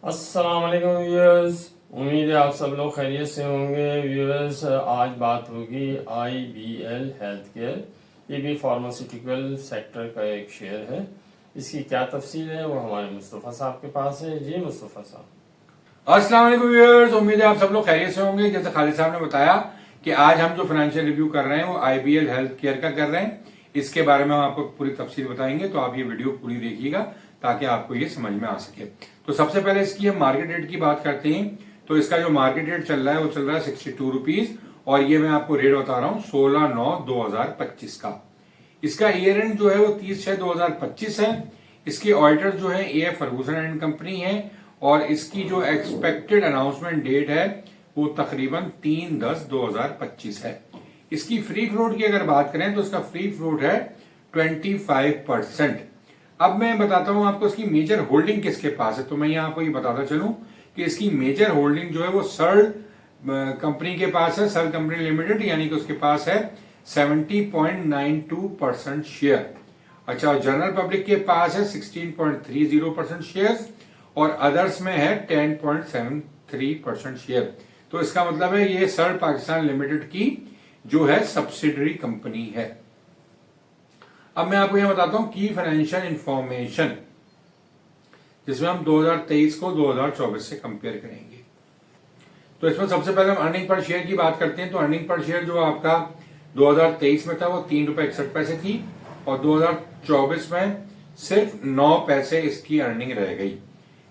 अस्सलाम वालेकुम व्यूअर्स। उम्मीद है आप सब लोग खैरियत से होंगे। व्यूअर्स, आज बात होगी IBL हेल्थ केयर। ये भी फार्मास्यूटिकल सेक्टर का एक शेयर है। इसकी क्या तफसील है वो हमारे मुस्तफ़ा साहब के पास है। जी मुस्तफ़ा साहब। अस्सलाम वालेकुम व्यूअर्स, उम्मीद है आप सब लोग खैरियत से होंगे। जैसे खालिद साहब ने बताया कि आज हम जो फाइनेंशियल रिव्यू कर रहे हैं वो IBL हेल्थ केयर का कर रहे हैं। इसके बारे में हम आपको पूरी तफसील बताएंगे, तो आप ये वीडियो पूरी देखिएगा ताकि आपको ये समझ में आ सके। तो सबसे पहले इसकी हम मार्केट रेट की बात करते हैं। तो इसका जो मार्केट रेट चल रहा है वो चल रहा है 62 रुपीज, और ये मैं आपको रेट बता रहा हूँ 16/9/2025 का। इसका ईयर एंड जो है वो 30/6/2025 है। इसके ऑडिटर जो है AF फर्गूसन एंड कंपनी है, और इसकी जो एक्सपेक्टेड अनाउंसमेंट डेट है वो तकरीबन 3/10/2025 है। इसकी फ्री फ्लोट की अगर बात करें तो इसका फ्री फ्लोट है 25%। अब मैं बताता हूं आपको इसकी मेजर होल्डिंग किसके पास है। तो मैं यहाँ आपको ये बताता चलूं कि इसकी मेजर होल्डिंग जो है वो सर्ल कंपनी के पास है, सर्ल कंपनी लिमिटेड, यानी कि उसके पास है 70.92% शेयर। अच्छा, जनरल पब्लिक के पास है 16.30% शेयर, और अदर्स में है 10.73% शेयर। तो इसका मतलब है ये सर्ल पाकिस्तान लिमिटेड की जो है सब्सिडरी कंपनी है। अब मैं आपको यह बताता हूं की फाइनेंशियल इंफॉर्मेशन, जिसमें हम 2023 को 2024 से कंपेयर करेंगे। तो इसमें सबसे पहले हम अर्निंग पर शेयर की बात करते हैं। तो अर्निंग पर शेयर जो आपका 2023 में था वो ₹3.61 थी, और 2024 में सिर्फ 9 पैसे इसकी अर्निंग रह गई।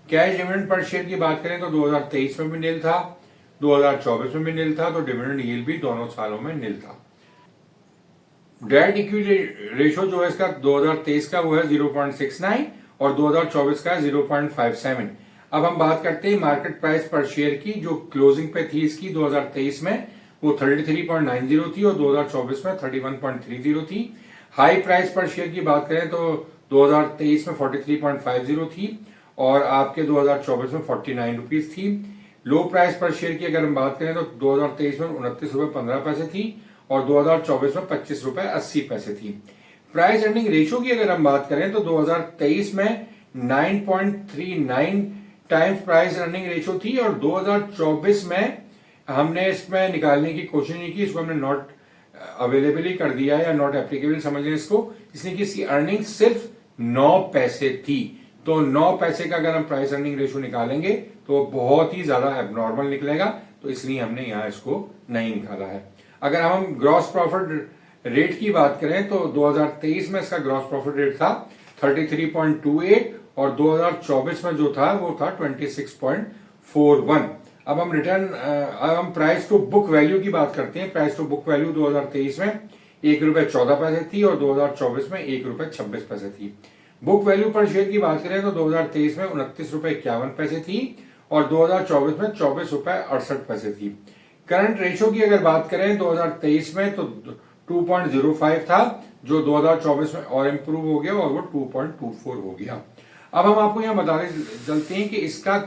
कैश डिविडेंड पर शेयर की बात करें तो 2023 में भी नील था, 2024 में भी नील था, तो डिविडेंड यील्ड भी दोनों सालों में नील था। डेट इक्विटी रेशो जो है इसका 2023 का वो है 0.69, और 2024 का 0.57। अब हम बात करते हैं मार्केट प्राइस पर शेयर की, जो क्लोजिंग पे थी इसकी 2023 में वो 33.90 थी, और 2024 में 31.30 थी। हाई प्राइस पर शेयर की बात करें तो 2023 में 43.50 थी, और आपके 2024 में 49 रुपीज थी। लो प्राइस पर शेयर की अगर हम बात करें तो 2023 में 29 रुपए 15 पैसे थी, और 2024 में 25 रुपए 80 पैसे थी। प्राइस अर्निंग रेशियो की अगर हम बात करें तो 2023 में 9.39 टाइम्स प्राइस अर्निंग रेशियो थी, और 2024 में हमने इसमें निकालने की कोशिश नहीं की, इसको हमने नॉट अवेलेबल ही कर दिया है, या नॉट एप्लीकेबल समझ लें इसको, इसलिए कि इसकी अर्निंग सिर्फ 9 पैसे थी। तो 9 पैसे का अगर हम प्राइस अर्निंग रेशियो निकालेंगे तो बहुत ही ज्यादा एबनॉर्मल निकलेगा, तो इसलिए हमने यहां इसको नहीं निकाला है। अगर हम ग्रॉस प्रॉफिट रेट की बात करें तो 2023 में इसका ग्रॉस प्रॉफिट रेट था 33.28, और 2024 में जो था वो था 26.41। अब हम प्राइस टू बुक वैल्यू की बात करते हैं। प्राइस टू बुक वैल्यू 2023 में ₹1.14 थी, और 2024 में ₹1.26 थी। बुक वैल्यू पर शेयर की बात करें तो 2023 में ₹29.51 थी, और 2024 में ₹24.68 थी। करंट रेशियो की अगर बात करें 2023 में तो 2.05 था, जो 2024 में और इंप्रूव हो गया, और वो 2.24 हो गया। अब हम आपको यहां बताने चलते हैं कि इसका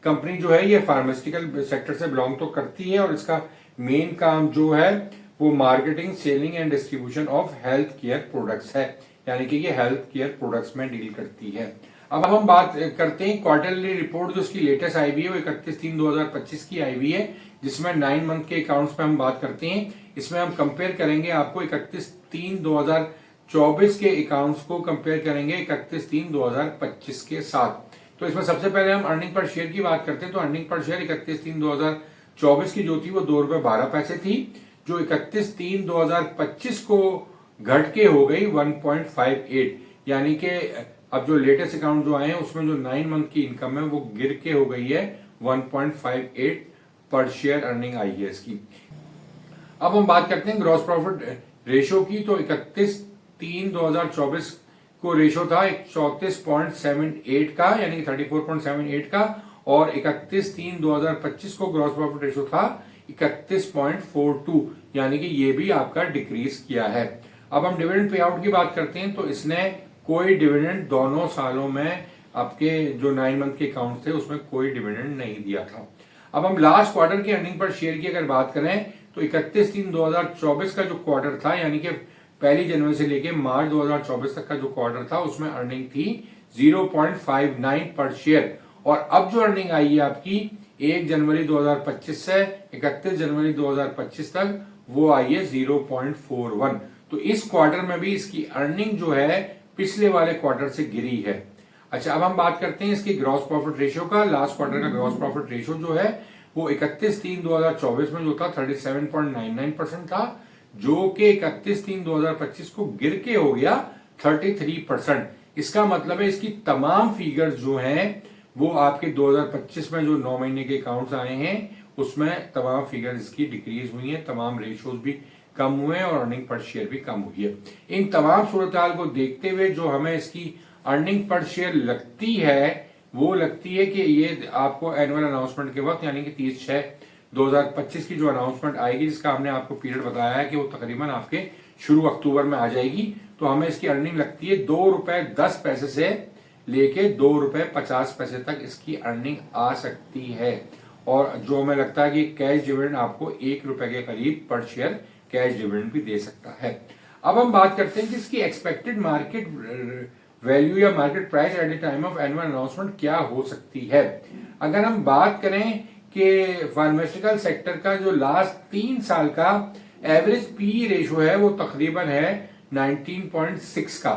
कंपनी जो है ये फार्मास्यूटिकल सेक्टर से बिलोंग तो करती है, और इसका मेन काम जो है वो marketing, selling and distribution of health care products है, यानी कि ये हेल्थ केयर प्रोडक्ट्स में डील करती है। अब हम बात करते हैं क्वार्टरली रिपोर्ट जो इसकी लेटेस्ट आई हुई है वो 31/3/2025 की आई हुई है, जिसमें 9 मंथ के अकाउंट्स पे हम बात करते हैं। इसमें हम कंपेयर करेंगे आपको 31/3/2024 के अकाउंट्स को कंपेयर करेंगे 31/3/2025 के साथ। तो इसमें सबसे पहले हम अर्निंग पर शेयर की बात करते हैं। तो अर्निंग पर शेयर 31/3/2024 की जो थी वो ₹2.12 थी, जो 31/3/2025 को घट के हो गई 1.58, यानी कि अब जो लेटेस्ट अकाउंट जो आए हैं उसमें जो 9 मंथ की इनकम है वो गिर के हो गई है 1.58 पर शेयर अर्निंग आई है इसकी। अब हम बात करते हैं ग्रॉस प्रॉफिट रेशियो की। तो 31/3/2024 को रेशियो था 34.78 का, यानी 34.78 का, और 31/3/2025 को ग्रॉस प्रॉफिट रेशियो था 31.42, यानी कि ये भी आपका डिक्रीज किया है। अब हम डिविडेंड पे आउट की बात करते हैं। तो इसने कोई डिविडेंड दोनों सालों में आपके जो 9 मंथ के अकाउंट थे उसमें कोई डिविडेंड नहीं दिया था। अब हम लास्ट क्वार्टर की अर्निंग पर शेयर की अगर बात करें तो 31/3/2024 का जो क्वार्टर था, यानी कि 1 जनवरी से लेके मार्च 2024 तक का जो क्वार्टर था, उसमें अर्निंग थी 0.59 पर शेयर, और अब जो अर्निंग आई है आपकी 1 जनवरी 2025 से 31 जनवरी 2025 तक, वो आई है 0.41। तो इस क्वार्टर में भी इसकी अर्निंग जो है पिछले वाले क्वार्टर से गिरी है। अच्छा, अब हम बात करते हैं इसकी ग्रॉस प्रॉफिट रेशियो का। लास्ट क्वार्टर का ग्रॉस प्रॉफिट रेशियो जो है वो 31/3/2024 में जो था 37.99% था, जो कि 31/3/2025 को गिर के हो गया 33%। इसका मतलब है इसकी तमाम फिगर्स जो हैं वो आपके 2025 में जो 9 महीने के अकाउंट्स आए हैं उसमें तमाम फिगर्स इसकी डिक्रीज हुई हैं, तमाम रेशियोज भी कम हुए हैं और अर्निंग पर शेयर भी कम हुई है। इन तमाम सूरत हाल को देखते हुए जो हमें इसकी अर्निंग पर शेयर लगती है वो लगती है कि ये आपको एनुअल अनाउंसमेंट के वक्त यानी कि 30/6/2025 की जो अनाउंसमेंट आएगी, जिसका हमने आपको पीरियड बताया है कि वो तकरीबन आपके शुरू अक्टूबर में आ जाएगी, तो हमें इसकी अर्निंग लगती है ₹2.10 से लेके ₹2.50 तक इसकी अर्निंग आ सकती है। और जो हमें लगता है कि कैश डिविडेंड आपको ₹1 के करीब पर शेयर कैश डिविडेंड भी दे सकता है। अब हम बात करते हैं कि इसकी एक्सपेक्टेड मार्केट वैल्यू या market price at the time of annual announcement क्या हो सकती है। अगर हम बात करें कि फार्मास्यूटिकल सेक्टर का जो लास्ट 3 साल का एवरेज पी रेशियो है वो तकरीबन है 19.6 का।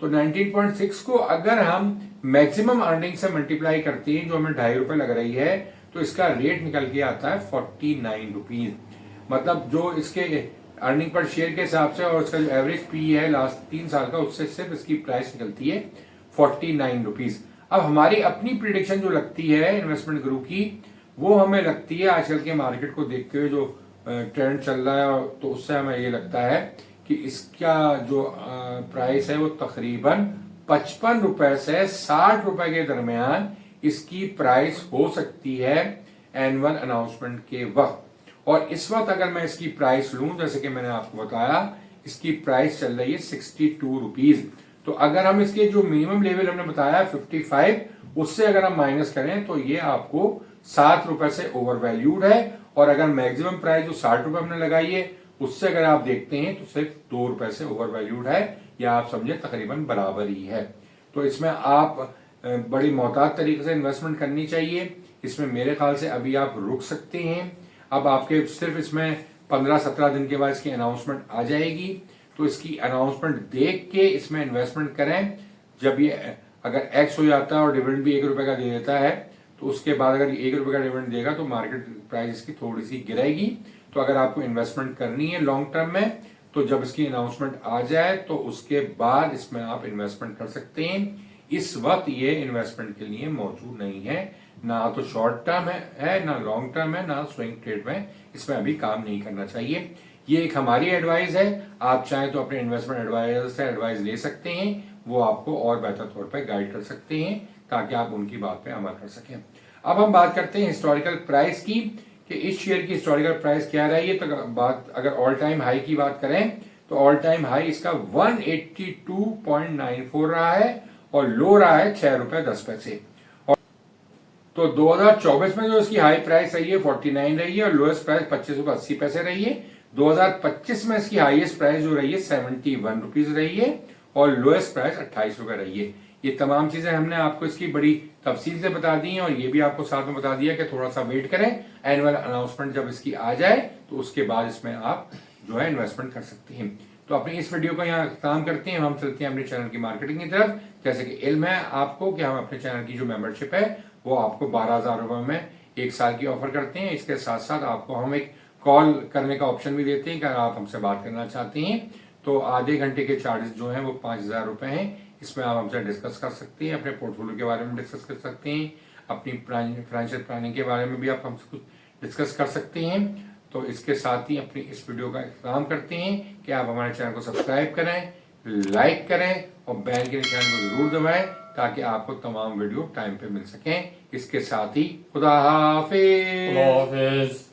तो 19.6 को अगर हम मैक्सिमम अर्निंग से मल्टीप्लाई करते हैं जो हमें ₹2.5 लग रही है, तो इसका रेट निकल के आता है ₹49। मतलब जो इसके अर्निंग पर शेयर के हिसाब से और इसका जो एवरेज पी है लास्ट 3 साल का, उससे सिर्फ इसकी प्राइस निकलती है ₹49। अब हमारी अपनी प्रिडिक्शन जो लगती है इन्वेस्टमेंट ग्रुप की, वो हमें लगती है आजकल के मार्केट को देखते हुए जो ट्रेंड चल रहा है, तो उससे हमें ये लगता है कि इसका जो प्राइस है वो तकरीबन ₹55 से ₹60 के दरमियान इसकी प्राइस हो सकती है एनुअल अनाउंसमेंट के वक्त। और इस वक्त अगर मैं इसकी प्राइस लूं, जैसे कि मैंने आपको बताया, इसकी प्राइस चल रही है ₹62। तो अगर हम इसके जो मिनिमम लेवल हमने बताया 55, उससे अगर हम माइनस करें तो ये आपको ₹7 से ओवर वैल्यूड है। और अगर मैक्सिमम प्राइस जो ₹60 हमने लगाई है उससे अगर आप देखते हैं तो सिर्फ ₹2 से ओवर वैल्यूड है, या आप समझे तकरीबन बराबर ही है। तो इसमें आप बड़ी मोहतात तरीके से इन्वेस्टमेंट करनी चाहिए। इसमें मेरे ख्याल से अभी आप रुक सकते हैं। अब आपके सिर्फ इसमें 15-17 दिन के बाद इसकी अनाउंसमेंट आ जाएगी, तो इसकी अनाउंसमेंट देख के इसमें इन्वेस्टमेंट करें। जब ये अगर एक्स हो जाता है और डिविडेंड भी ₹1 का दे देता है, तो उसके बाद अगर ₹1 का डिविडेंड देगा तो मार्केट प्राइस इसकी थोड़ी सी गिरेगी। तो अगर आपको इन्वेस्टमेंट करनी है लॉन्ग टर्म में, तो जब इसकी अनाउंसमेंट आ जाए तो उसके बाद इसमें आप इन्वेस्टमेंट कर सकते हैं। इस वक्त ये इन्वेस्टमेंट के लिए मौजूद नहीं है, ना तो शॉर्ट टर्म है ना लॉन्ग टर्म है, ना स्विंग ट्रेड में इसमें अभी काम नहीं करना चाहिए। ये एक हमारी एडवाइस है। आप चाहें तो अपने इन्वेस्टमेंट एडवाइजर से एडवाइस ले सकते हैं, वो आपको और बेहतर तौर पर गाइड कर सकते हैं ताकि आप उनकी बात पे अमल कर सकें। अब हम बात करते हैं हिस्टोरिकल प्राइस की कि इस शेयर की हिस्टोरिकल प्राइस क्या रही है। तो बात अगर ऑल टाइम हाई की बात करें तो ऑल टाइम हाई इसका 182.94 रहा है और लो रहा है ₹6.10। तो 2024 में जो इसकी हाई प्राइस रही है 49 रही है और लोएस्ट प्राइस ₹25.80 रही है। 2025 में इसकी हाईएस्ट प्राइस जो रही है ₹71 रही है और लोएस्ट प्राइस ₹28 रही है। ये तमाम चीजें हमने आपको इसकी बड़ी तफसील से बता दी हैं और ये भी आपको साथ में बता दिया कि थोड़ा सा वेट करें, एनुअल अनाउंसमेंट जब इसकी आ जाए तो उसके बाद इसमें आप जो है इन्वेस्टमेंट कर सकते हैं। तो अपनी इस वीडियो का यहाँ काम करते हैं, हम चलते हैं अपने चैनल की मार्केटिंग की तरफ। जैसे कि इल्म है आपको कि हम अपने चैनल की जो मेंबरशिप है वो आपको ₹12,000 में 1 साल की ऑफर करते हैं। इसके साथ साथ आपको हम एक कॉल करने का ऑप्शन भी देते हैं कि अगर आप हमसे बात करना चाहते हैं तो आधे घंटे के चार्जेस जो हैं वो ₹5,000 हैं। इसमें आप हमसे डिस्कस कर सकते हैं, अपने पोर्टफोलियो के बारे में डिस्कस कर सकते हैं, अपनी फाइनेंशियल प्लानिंग के बारे में भी आप हमसे कुछ डिस्कस कर सकते हैं। तो इसके साथ ही अपनी इस वीडियो का काम करते हैं कि आप हमारे चैनल को सब्सक्राइब करें, लाइक करें और बेल के निशान को जरूर दबाएं ताकि आपको तमाम वीडियो टाइम पे मिल सकें। इसके साथ ही खुदा हाफिज।